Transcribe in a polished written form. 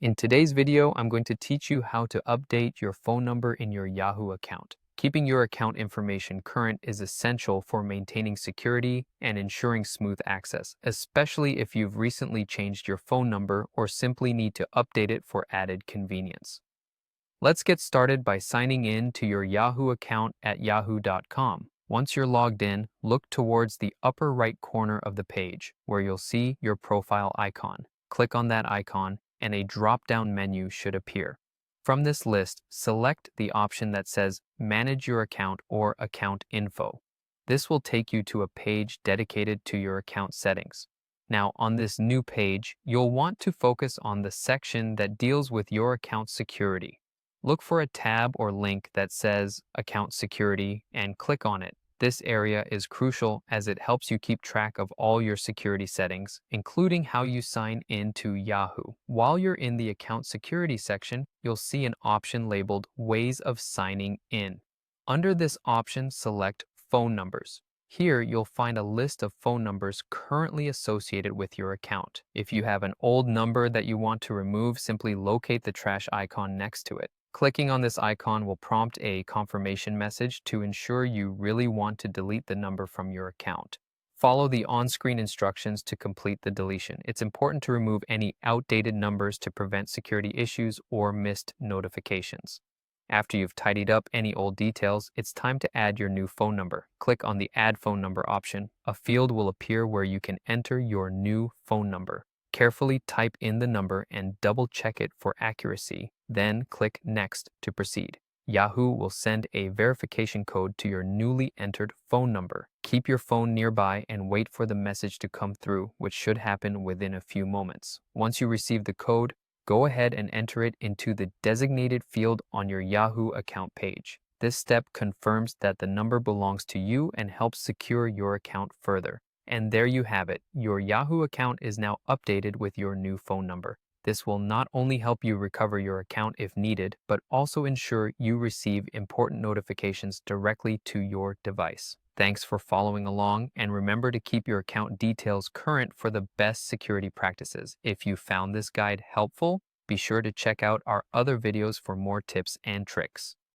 In today's video, I'm going to teach you how to update your phone number in your Yahoo account. Keeping your account information current is essential for maintaining security and ensuring smooth access, especially if you've recently changed your phone number or simply need to update it for added convenience. Let's get started by signing in to your Yahoo account at yahoo.com. Once you're logged in, look towards the upper right corner of the page where you'll see your profile icon. Click on that icon and a drop-down menu should appear. From this list, select the option that says Manage Your Account or Account Info. This will take you to a page dedicated to your account settings. Now, on this new page, you'll want to focus on the section that deals with your account security. Look for a tab or link that says Account Security and click on it. This area is crucial as it helps you keep track of all your security settings, including how you sign in to Yahoo. While you're in the Account Security section, you'll see an option labeled Ways of Signing In. Under this option, select Phone Numbers. Here, you'll find a list of phone numbers currently associated with your account. If you have an old number that you want to remove, simply locate the trash icon next to it. Clicking on this icon will prompt a confirmation message to ensure you really want to delete the number from your account. Follow the on-screen instructions to complete the deletion. It's important to remove any outdated numbers to prevent security issues or missed notifications. After you've tidied up any old details, it's time to add your new phone number. Click on the Add Phone Number option. A field will appear where you can enter your new phone number. Carefully type in the number and double-check it for accuracy. Then click Next to proceed. Yahoo will send a verification code to your newly entered phone number. Keep your phone nearby and wait for the message to come through, which should happen within a few moments. Once you receive the code, go ahead and enter it into the designated field on your Yahoo account page. This step confirms that the number belongs to you and helps secure your account further. And there you have it. Your Yahoo account is now updated with your new phone number. This will not only help you recover your account if needed, but also ensure you receive important notifications directly to your device. Thanks for following along, and remember to keep your account details current for the best security practices. If you found this guide helpful, be sure to check out our other videos for more tips and tricks.